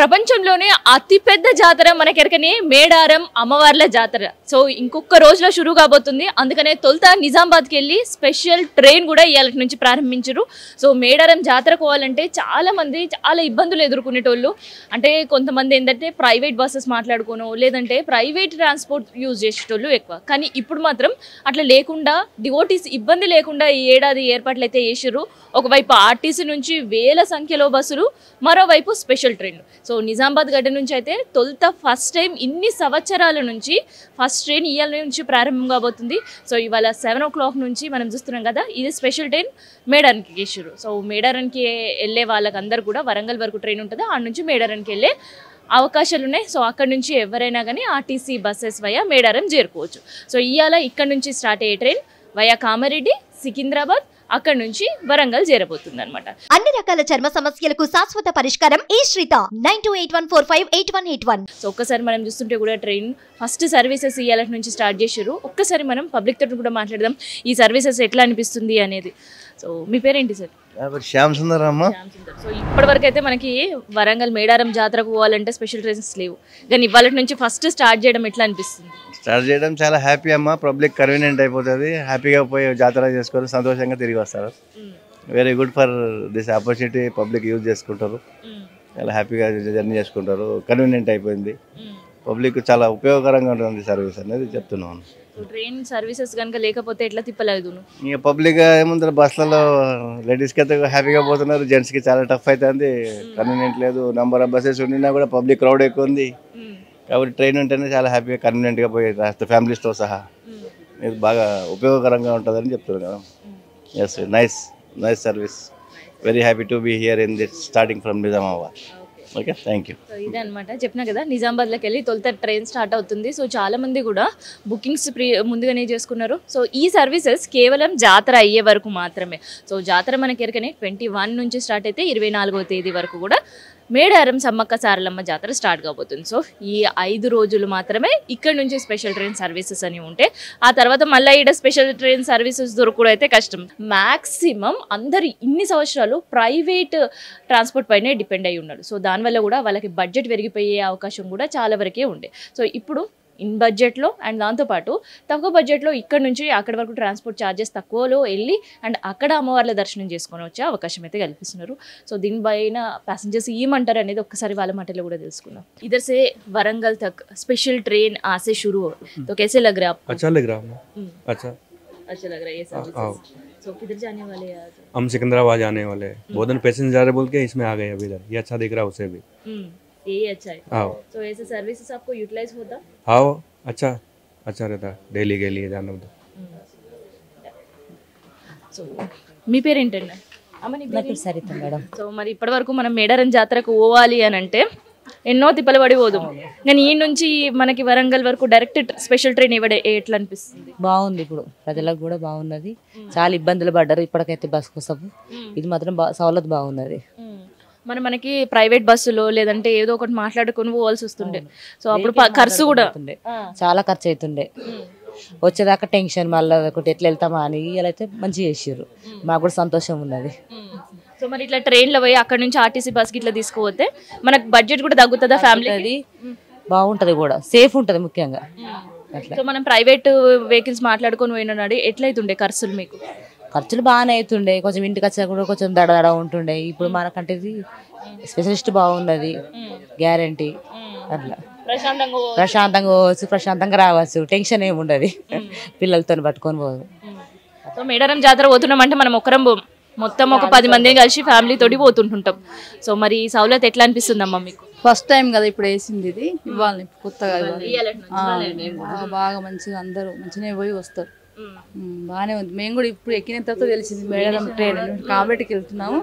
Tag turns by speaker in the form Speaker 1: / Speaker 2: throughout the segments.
Speaker 1: ప్రపంచంలోనే అతిపెద్ద జాతర మనకెరకనే మేడారం అమ్మవార్ల జాతర. సో ఇంకొక రోజులో షురూ కాబోతుంది. అందుకనే తొలుత నిజామాబాద్కి వెళ్ళి స్పెషల్ ట్రైన్ కూడా ఇవాళ నుంచి ప్రారంభించారు. సో మేడారం జాతర పోవాలంటే చాలామంది చాలా ఇబ్బందులు ఎదుర్కొనేటోళ్ళు. అంటే కొంతమంది ఏంటంటే ప్రైవేట్ బస్సెస్ మాట్లాడుకోను, లేదంటే ప్రైవేట్ ట్రాన్స్పోర్ట్ యూజ్ చేసేటోళ్ళు ఎక్కువ. కానీ ఇప్పుడు మాత్రం అట్లా లేకుండా డివోటీస్ ఇబ్బంది లేకుండా ఈ ఏడాది ఏర్పాట్లు అయితే చేసారు. ఒకవైపు ఆర్టీసీ నుంచి వేల సంఖ్యలో బస్సులు, మరోవైపు స్పెషల్ ట్రైన్. సో నిజామాబాద్ గడ్డ నుంచి అయితే తొలుత ఫస్ట్ టైం ఇన్ని సంవత్సరాల నుంచి ఫస్ట్ ట్రైన్ ఇవాళ నుంచి ప్రారంభం కాబోతుంది. సో ఇవాళ 7 o'clock నుంచి మనం చూస్తున్నాం కదా, ఇది స్పెషల్ ట్రైన్ మేడారానికి చేసారు. సో మేడారానికి వెళ్ళే వాళ్ళకందరూ కూడా వరంగల్ వరకు ట్రైన్ ఉంటుంది, ఆడ నుంచి మేడారానికి వెళ్ళే అవకాశాలు ఉన్నాయి. సో అక్కడ నుంచి ఎవరైనా కానీ ఆర్టీసీ బస్సెస్ వయా మేడారం చేరుకోవచ్చు. సో ఇవాళ ఇక్కడ నుంచి స్టార్ట్ అయ్యే ట్రైన్ వయా కామారెడ్డి, సికింద్రాబాద్, అక్కడ నుంచి వరంగల్ చేరబోతుంది అనమాట.
Speaker 2: అన్ని రకాల చర్మ సమస్యలకు శాశ్వత పరిష్కారం ఈ శ్రీత 9281458181.
Speaker 1: సో ఒక్కసారి మనం చూస్తుంటే కూడా ట్రైన్ ఫస్ట్ సర్వీసెస్ ఇవాళ నుంచి స్టార్ట్ చేసారు. ఒక్కసారి మనం పబ్లిక్ తోటి కూడా మాట్లాడదాం, ఈ సర్వీసెస్ ఎట్లా అనిపిస్తుంది అనేది. సో మీ పేరేంటి సార్?
Speaker 3: శ్యామ్ సుందర్ అమ్మ.
Speaker 1: సో ఇప్పటి వరకు అయితే మనకి వరంగల్ మేడారం జాతరకు పోవాలంటే స్పెషల్ ట్రైన్స్ లేవు, కానీ ఇవాళ నుంచి ఫస్ట్ స్టార్ట్ చేయడం ఎట్లా అనిపిస్తుంది?
Speaker 3: స్టార్ట్ చేయడం చాలా హ్యాపీ అమ్మ. పబ్లిక్ కన్వీనియంట్ అయిపోతుంది, హ్యాపీగా పోయి జాతర చేసుకొని సంతోషంగా తిరిగి వస్తారు. Very good for this opportunity. Public use చేసుకుంటారు, చాలా హ్యాపీగా జర్నీ చేసుకుంటారు. కన్వీనియంట్ అయిపోయింది, పబ్లిక్ చాలా ఉపయోగకరంగా ఉంటుంది సర్వీస్ అనేది చెప్తున్నాను.
Speaker 1: ట్రైన్ సర్వీసెస్ కనుక లేకపోతే ఎట్లా తిప్పలేదు?
Speaker 3: ఇక పబ్లిక్ ఏముంటారు, బస్సులలో లేడీస్కి అయితే హ్యాపీగా పోతున్నారు, జెంట్స్కి చాలా టఫ్ అవుతుంది, కన్వీనియంట్ లేదు. నెంబర్ ఆఫ్ బస్సెస్ ఉండినా కూడా పబ్లిక్ క్రౌడ్ ఎక్కువ ఉంది. కాబట్టి ట్రైన్ ఉంటేనే చాలా హ్యాపీగా కన్వీనియంట్గా పోయి ఫ్యామిలీస్తో సహా ఇది బాగా ఉపయోగకరంగా ఉంటుందని చెప్తున్నాను. Yes, nice service. Very happy to be here in this starting from Nizamabad. Okay, thank you.
Speaker 1: So ఇదే అనమాట, చెప్పినా కదా నిజామాబాద్లోకి వెళ్ళి తొలుత ట్రైన్ స్టార్ట్ అవుతుంది. సో చాలామంది కూడా బుకింగ్స్ ముందుగానే చేసుకున్నారు. సో ఈ సర్వీసెస్ కేవలం జాతర అయ్యే వరకు మాత్రమే. సో జాతర మనకి ఎరకనే 21 నుంచి స్టార్ట్ అయితే 24వ తేదీ వరకు కూడా మేడారం సమ్మక్క సారలమ్మ జాతర స్టార్ట్ కాబోతుంది. సో ఈ 5 రోజులు మాత్రమే ఇక్కడ నుంచి స్పెషల్ ట్రైన్ సర్వీసెస్ అని ఉంటే, ఆ తర్వాత మళ్ళీ ఇక్కడ స్పెషల్ ట్రైన్ సర్వీసెస్ దొరకడం అయితే కష్టం. మ్యాక్సిమం అందరు ఇన్ని సంవత్సరాలు ప్రైవేట్ ట్రాన్స్పోర్ట్ పైనే డిపెండ్ అయి ఉన్నారు. సో దానివల్ల కూడా వాళ్ళకి బడ్జెట్ పెరిగిపోయే అవకాశం కూడా చాలా వరకే ఉండే. సో ఇప్పుడు ఇన్ బడ్జెట్లో అండ్ దాంతోపాటు తక్కువ బడ్జెట్లో ఇక్కడ నుంచి అక్కడి వరకు ట్రాన్స్పోర్ట్ ఛార్జెస్ తక్కువలో వెళ్ళి అండ్ అక్కడ అమ్మవార్ల దర్శనం చేసుకొని వచ్చే అవకాశం అయితే కల్పిస్తున్నారు. సో దీనిపైన ప్యాసింజర్స్ ఏమంటారు అనేది ఒక్కసారి వాళ్ళ మాటలో కూడా తెలుసుకుందాం. ఇधर से वरंगल तक स्पेशल ट्रेन आज से शुरू हो, तो कैसे लग रहा है आपको?
Speaker 4: अच्छा लग रहा है।
Speaker 1: अच्छा लग रहा है ये सर्विस. तो किधर जाने वाले हैं आज?
Speaker 4: हम सिकंदराबाद जाने वाले हैं। बहुत दिन पैसेंजर बोल के इसमें आ गए अभी इधर। ये अच्छा दिख रहा है उसे भी।
Speaker 1: ये अच्छा है. तो ऐसे सर्विसेज आपको यूटिलाइज होता?
Speaker 4: हाँ, अच्छा रहता है डेली के लिए जाना होता.
Speaker 1: సో మీ పేరేంటండి?
Speaker 5: నా పేరు సరిత మేడం.
Speaker 1: సో మరి ఇప్పటి వరకు మనం మేడారం జాతరకు పోవాలి అని అంటే ఎన్నో తిప్పలు పడి పోదాం, కానీ ఈ నుంచి మనకి వరంగల్ వరకు డైరెక్ట్ స్పెషల్ ట్రైన్ ఎట్లా అనిపిస్తుంది?
Speaker 5: బాగుంది, ఇప్పుడు ప్రజలకు కూడా బాగున్నది. చాలా ఇబ్బందులు పడ్డారు ఇప్పటికైతే బస్ కోసం. ఇది మాత్రం సౌలత్ బాగున్నది.
Speaker 1: మనకి ప్రైవేట్ బస్సులో లేదంటే ఏదో ఒకటి మాట్లాడుకొని పోవాల్సి వస్తుండే. సో అప్పుడు ఖర్చు కూడా
Speaker 5: చాలా ఖర్చు అవుతుండే. వచ్చేదాకా టెన్షన్, మళ్ళీ ఒకటి ఎట్లా వెళ్తామా అని. ఇలాగైతే మంచిగా చేసారు, మాకు కూడా సంతోషం ఉన్నది.
Speaker 1: సో మరి ఇట్లా ట్రైన్లో పోయి అక్కడ నుంచి ఆర్టీసీ బస్కి ఇట్లా తీసుకుపోతే మనకు బడ్జెట్ కూడా తగ్గుతుందా? ఫ్యామిలీ
Speaker 5: బాగుంటది, కూడా సేఫ్ ఉంటుంది ముఖ్యంగా.
Speaker 1: సో మనం ప్రైవేట్ వెహికల్స్ మాట్లాడుకొని పోయినాడు ఎట్లయితుండే ఖర్చులు? మీకు
Speaker 5: ఖర్చులు బాగానే అవుతుండే, కొంచెం ఇంటికి వచ్చా కూడా కొంచెం దడ ఉంటుండే. ఇప్పుడు మనకంటే స్పెషలిస్ట్ బాగున్నది, గ్యారంటీ. అట్లా ప్రశాంతంగా పోవచ్చు, ప్రశాంతంగా రావచ్చు, టెన్షన్ ఏమి ఉండదు. పిల్లలతో పట్టుకొని పోదు.
Speaker 1: సో మేడారం జాతర పోతున్నామంటే మనం ఒకరం మొత్తం ఒక 10 మందిని కలిసి ఫ్యామిలీ తోటి పోతుంటుంటాం. సో మరి సౌలత్ ఎట్లా అనిపిస్తుందమ్మా మీకు?
Speaker 6: ఫస్ట్ టైం కదా ఇప్పుడు వేసింది ఇది, ఇవ్వాలి కొత్తగా బాగా మంచిగా అందరూ మంచిగా పోయి వస్తారు. బాగానే ఉంది. మేము కూడా ఇప్పుడు ఎక్కిన తర్వాత తెలిసింది మేడారం ట్రైన్ కాబట్టికి వెళ్తున్నాము.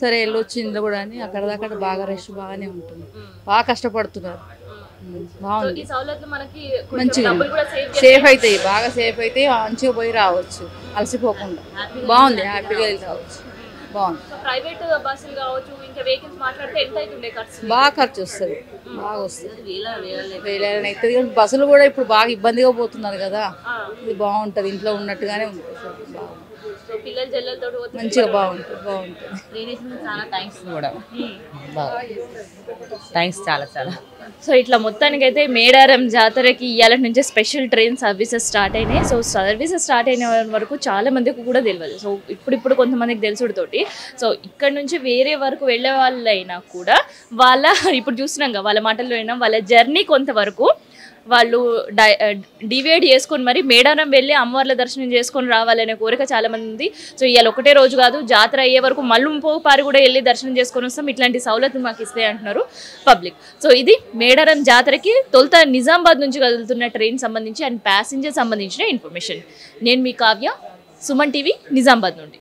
Speaker 6: సరే వెళ్ళొచ్చు ఇంట్లో కూడా అని. అక్కడ దాకా బాగా రష్ బాగానే ఉంటుంది, బాగా కష్టపడుతున్నారు. బాగుంది, మంచిగా సేఫ్ అవుతాయి, బాగా సేఫ్ అవుతాయి. మంచిగా పోయి రావచ్చు అలసిపోకుండా. బాగుంది, హ్యాపీగా వెళ్ళి రావచ్చు. బాగుంది. బాగా ఖర్చు వస్తుంది, బాగా వస్తుంది. వేలని అవుతుంది. కానీ బస్సులు కూడా ఇప్పుడు బాగా ఇబ్బందిగా పోతున్నారు కదా, ఇది బాగుంటుంది. ఇంట్లో ఉన్నట్టుగానే ఉంటుంది. బాగుంది. మంచిగా బాగుంటుంది
Speaker 5: చాలా థ్యాంక్స్ కూడా థ్యాంక్స్ చాలా చాలా.
Speaker 1: సో ఇట్లా మొత్తానికైతే మేడారం జాతరకి ఇవాళ నుంచే స్పెషల్ ట్రైన్ సర్వీసెస్ స్టార్ట్ అయినాయి. సో సర్వీసెస్ స్టార్ట్ అయిన వరకు చాలా మందికి కూడా తెలియదు. సో ఇప్పుడు కొంతమందికి తెలుసుడుతోటి సో ఇక్కడ నుంచి వేరే వరకు వెళ్ళే వాళ్ళైనా కూడా వాళ్ళ ఇప్పుడు చూస్తున్నాం కదా వాళ్ళ మాటల్లో అయినా వాళ్ళ జర్నీ కొంతవరకు వాళ్ళు డివైడ్ చేసుకొని మరి మేడారం వెళ్ళి అమ్మవార్ల దర్శనం చేసుకొని రావాలనే కోరిక చాలా మంది ఉంది. సో ఇవాళ ఒకటే రోజు కాదు జాతర అయ్యే వరకు మళ్ళీ పారి కూడా వెళ్ళి దర్శనం చేసుకొని వస్తాం, ఇట్లాంటి సౌలతులు మాకు ఇస్తాయి అంటున్నారు పబ్లిక్. సో ఇది మేడారం జాతరకి తొలుత నిజామాబాద్ నుంచి కదులుతున్న ట్రైన్ సంబంధించి అండ్ ప్యాసింజర్ సంబంధించిన ఇన్ఫర్మేషన్. నేను మీ కావ్య, సుమన్ టీవీ, నిజామాబాద్ నుండి.